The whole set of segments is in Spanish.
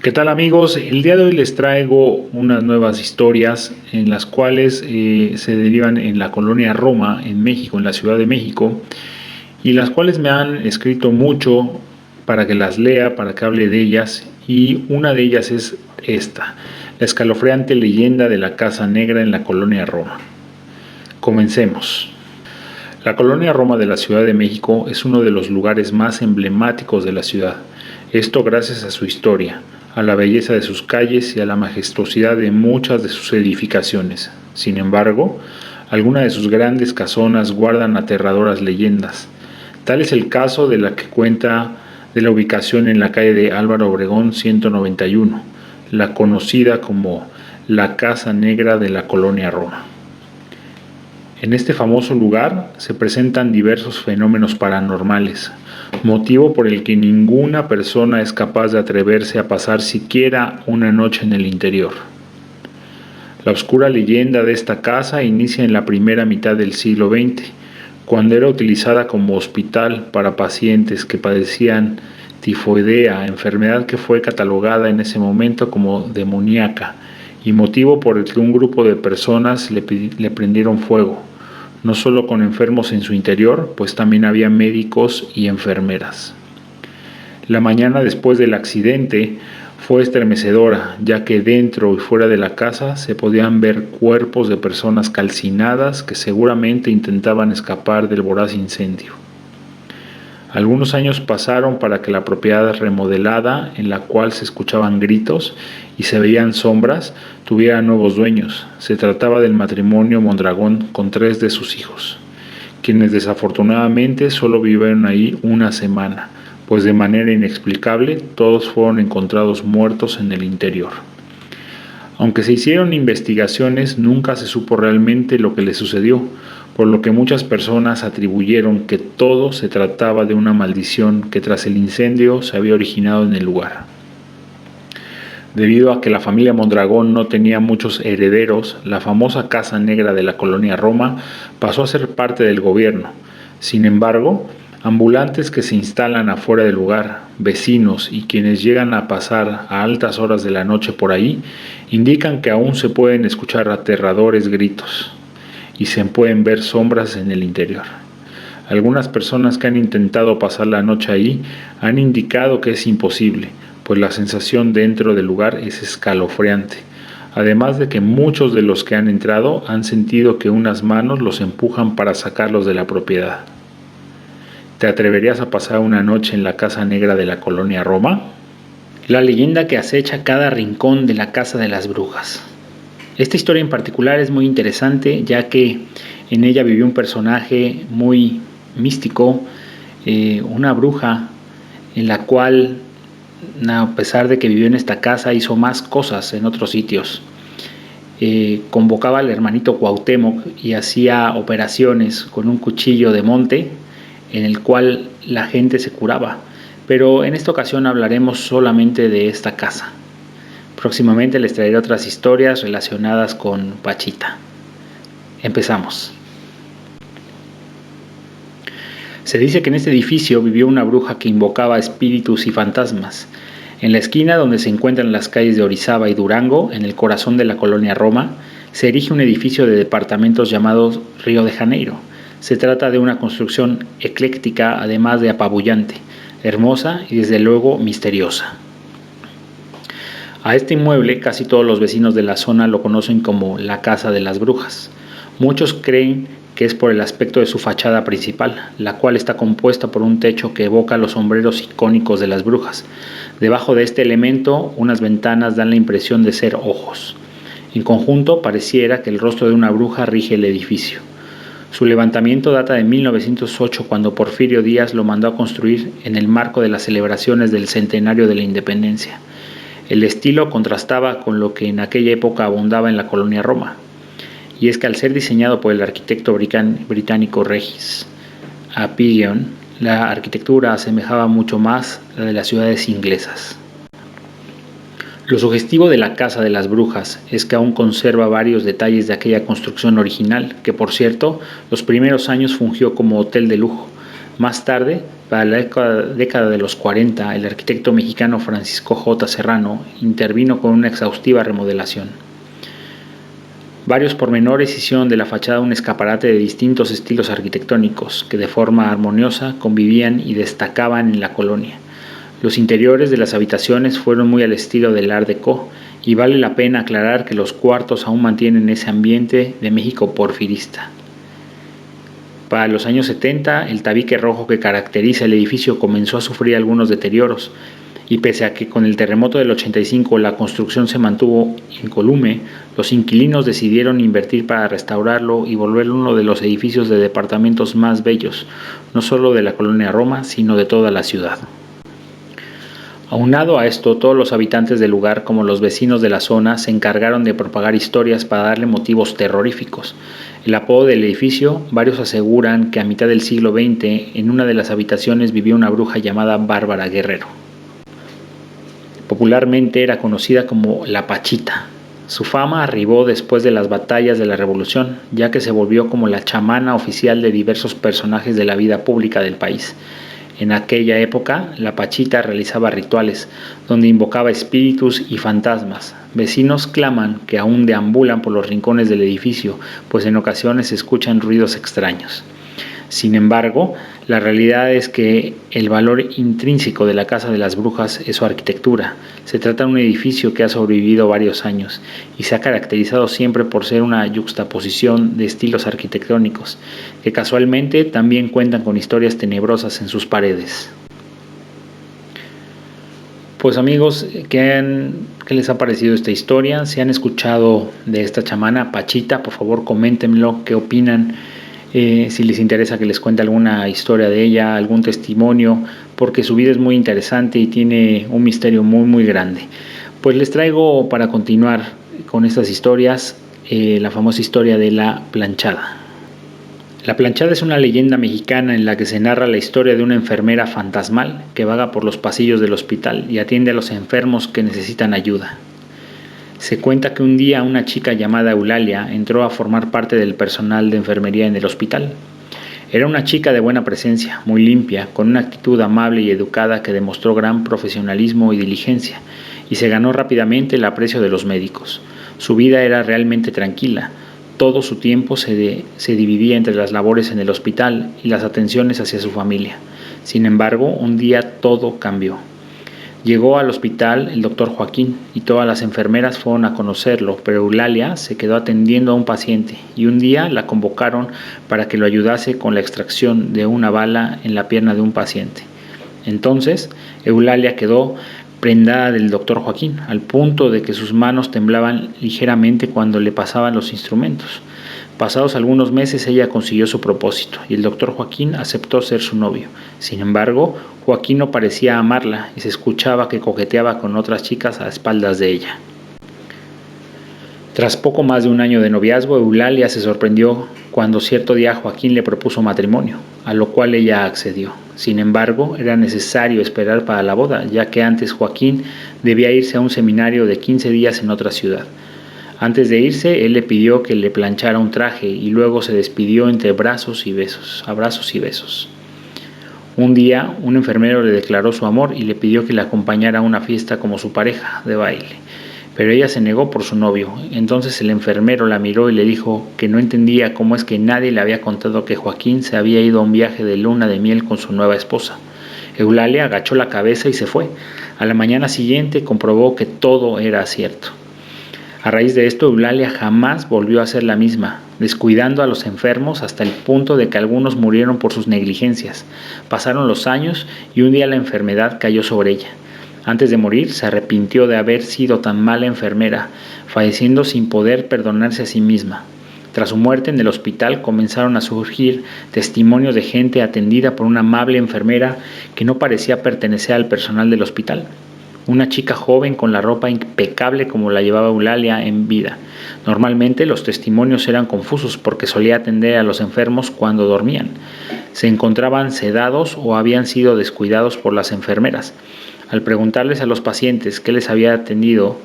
¿Qué tal amigos? El día de hoy les traigo unas nuevas historias en las cuales se derivan en la colonia Roma, en México, en la Ciudad de México, y las cuales me han escrito mucho para que las lea, para que hable de ellas, y una de ellas es esta, la escalofriante leyenda de la Casa Negra en la colonia Roma. Comencemos. La colonia Roma de la Ciudad de México es uno de los lugares más emblemáticos de la ciudad, esto gracias a su historia, a la belleza de sus calles y a la majestuosidad de muchas de sus edificaciones. Sin embargo, algunas de sus grandes casonas guardan aterradoras leyendas. Tal es el caso de la que cuenta de la ubicación en la calle de Álvaro Obregón 191, la conocida como la Casa Negra de la colonia Roma. En este famoso lugar se presentan diversos fenómenos paranormales, motivo por el que ninguna persona es capaz de atreverse a pasar siquiera una noche en el interior. La oscura leyenda de esta casa inicia en la primera mitad del siglo XX, cuando era utilizada como hospital para pacientes que padecían tifoidea, enfermedad que fue catalogada en ese momento como demoníaca, y motivo por el que un grupo de personas le prendieron fuego, no solo con enfermos en su interior, pues también había médicos y enfermeras. La mañana después del accidente fue estremecedora, ya que dentro y fuera de la casa se podían ver cuerpos de personas calcinadas que seguramente intentaban escapar del voraz incendio. Algunos años pasaron para que la propiedad remodelada, en la cual se escuchaban gritos y se veían sombras, tuviera nuevos dueños. Se trataba del matrimonio Mondragón con 3 de sus hijos, quienes desafortunadamente solo vivieron ahí una semana, pues de manera inexplicable todos fueron encontrados muertos en el interior. Aunque se hicieron investigaciones, nunca se supo realmente lo que les sucedió, por lo que muchas personas atribuyeron que todo se trataba de una maldición que tras el incendio se había originado en el lugar. Debido a que la familia Mondragón no tenía muchos herederos, la famosa Casa Negra de la colonia Roma pasó a ser parte del gobierno. Sin embargo, ambulantes que se instalan afuera del lugar, vecinos y quienes llegan a pasar a altas horas de la noche por ahí, indican que aún se pueden escuchar aterradores gritos y se pueden ver sombras en el interior. Algunas personas que han intentado pasar la noche ahí han indicado que es imposible, pues la sensación dentro del lugar es escalofriante, además de que muchos de los que han entrado han sentido que unas manos los empujan para sacarlos de la propiedad. ¿Te atreverías a pasar una noche en la Casa Negra de la colonia Roma? La leyenda que acecha cada rincón de la Casa de las Brujas. Esta historia en particular es muy interesante, ya que en ella vivió un personaje muy místico, una bruja, en la cual, a pesar de que vivió en esta casa, hizo más cosas en otros sitios. Convocaba al hermanito Cuauhtémoc y hacía operaciones con un cuchillo de monte, en el cual la gente se curaba. Pero en esta ocasión hablaremos solamente de esta casa. Próximamente les traeré otras historias relacionadas con Pachita. Empezamos. Se dice que en este edificio vivió una bruja que invocaba espíritus y fantasmas. En la esquina donde se encuentran las calles de Orizaba y Durango, en el corazón de la colonia Roma, se erige un edificio de departamentos llamado Río de Janeiro. Se trata de una construcción ecléctica, además de apabullante, hermosa y desde luego misteriosa. A este inmueble casi todos los vecinos de la zona lo conocen como la Casa de las Brujas. Muchos creen que es por el aspecto de su fachada principal, la cual está compuesta por un techo que evoca los sombreros icónicos de las brujas. Debajo de este elemento, unas ventanas dan la impresión de ser ojos. En conjunto, pareciera que el rostro de una bruja rige el edificio. Su levantamiento data de 1908, cuando Porfirio Díaz lo mandó a construir en el marco de las celebraciones del centenario de la Independencia. El estilo contrastaba con lo que en aquella época abundaba en la colonia Roma, y es que al ser diseñado por el arquitecto británico Regis Appian, la arquitectura asemejaba mucho más a la de las ciudades inglesas. Lo sugestivo de la Casa de las Brujas es que aún conserva varios detalles de aquella construcción original, que por cierto, los primeros años fungió como hotel de lujo, Más tarde, para la década de los 40, el arquitecto mexicano Francisco J. Serrano intervino con una exhaustiva remodelación. Varios pormenores hicieron de la fachada un escaparate de distintos estilos arquitectónicos que de forma armoniosa convivían y destacaban en la colonia. Los interiores de las habitaciones fueron muy al estilo del Art Deco, y vale la pena aclarar que los cuartos aún mantienen ese ambiente de México porfirista. Para los años 70, el tabique rojo que caracteriza el edificio comenzó a sufrir algunos deterioros, y pese a que con el terremoto del 85 la construcción se mantuvo incolume, los inquilinos decidieron invertir para restaurarlo y volverlo uno de los edificios de departamentos más bellos, no solo de la colonia Roma, sino de toda la ciudad. Aunado a esto, todos los habitantes del lugar, como los vecinos de la zona, se encargaron de propagar historias para darle motivos terroríficos. El apodo del edificio, varios aseguran que a mitad del siglo XX, en una de las habitaciones vivía una bruja llamada Bárbara Guerrero. Popularmente era conocida como la Pachita. Su fama arribó después de las batallas de la Revolución, ya que se volvió como la chamana oficial de diversos personajes de la vida pública del país. En aquella época, la Pachita realizaba rituales, donde invocaba espíritus y fantasmas. Vecinos claman que aún deambulan por los rincones del edificio, pues en ocasiones se escuchan ruidos extraños. Sin embargo, la realidad es que el valor intrínseco de la Casa de las Brujas es su arquitectura. Se trata de un edificio que ha sobrevivido varios años y se ha caracterizado siempre por ser una yuxtaposición de estilos arquitectónicos, que casualmente también cuentan con historias tenebrosas en sus paredes. Pues amigos, ¿qué les ha parecido esta historia? Si han escuchado de esta chamana Pachita, por favor coméntenmelo, qué opinan. Si les interesa que les cuente alguna historia de ella, algún testimonio, porque su vida es muy interesante y tiene un misterio muy muy grande. Pues les traigo para continuar con estas historias la famosa historia de la planchada. La planchada es una leyenda mexicana en la que se narra la historia de una enfermera fantasmal que vaga por los pasillos del hospital y atiende a los enfermos que necesitan ayuda. Se cuenta que un día una chica llamada Eulalia entró a formar parte del personal de enfermería en el hospital. Era una chica de buena presencia, muy limpia, con una actitud amable y educada que demostró gran profesionalismo y diligencia, y se ganó rápidamente el aprecio de los médicos. Su vida era realmente tranquila. Todo su tiempo se dividía entre las labores en el hospital y las atenciones hacia su familia. Sin embargo, un día todo cambió. Llegó al hospital el doctor Joaquín y todas las enfermeras fueron a conocerlo, pero Eulalia se quedó atendiendo a un paciente y un día la convocaron para que lo ayudase con la extracción de una bala en la pierna de un paciente. Entonces, Eulalia quedó prendada del doctor Joaquín, al punto de que sus manos temblaban ligeramente cuando le pasaban los instrumentos. Pasados algunos meses ella consiguió su propósito y el doctor Joaquín aceptó ser su novio. Sin embargo, Joaquín no parecía amarla y se escuchaba que coqueteaba con otras chicas a espaldas de ella. Tras poco más de un año de noviazgo, Eulalia se sorprendió cuando cierto día Joaquín le propuso matrimonio, a lo cual ella accedió. Sin embargo, era necesario esperar para la boda, ya que antes Joaquín debía irse a un seminario de 15 días en otra ciudad. Antes de irse, él le pidió que le planchara un traje y luego se despidió entre abrazos y besos. Un día, un enfermero le declaró su amor y le pidió que le acompañara a una fiesta como su pareja de baile, pero ella se negó por su novio. Entonces el enfermero la miró y le dijo que no entendía cómo es que nadie le había contado que Joaquín se había ido a un viaje de luna de miel con su nueva esposa. Eulalia agachó la cabeza y se fue. A la mañana siguiente comprobó que todo era cierto. A raíz de esto, Eulalia jamás volvió a ser la misma, descuidando a los enfermos hasta el punto de que algunos murieron por sus negligencias. Pasaron los años y un día la enfermedad cayó sobre ella. Antes de morir, se arrepintió de haber sido tan mala enfermera, falleciendo sin poder perdonarse a sí misma. Tras su muerte en el hospital comenzaron a surgir testimonios de gente atendida por una amable enfermera que no parecía pertenecer al personal del hospital. Una chica joven con la ropa impecable como la llevaba Eulalia en vida. Normalmente los testimonios eran confusos porque solía atender a los enfermos cuando dormían. Se encontraban sedados o habían sido descuidados por las enfermeras. Al preguntarles a los pacientes qué les había atendido,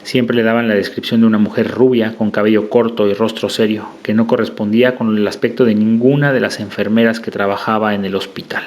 Siempre le daban la descripción de una mujer rubia, con cabello corto y rostro serio, que no correspondía con el aspecto de ninguna de las enfermeras que trabajaba en el hospital.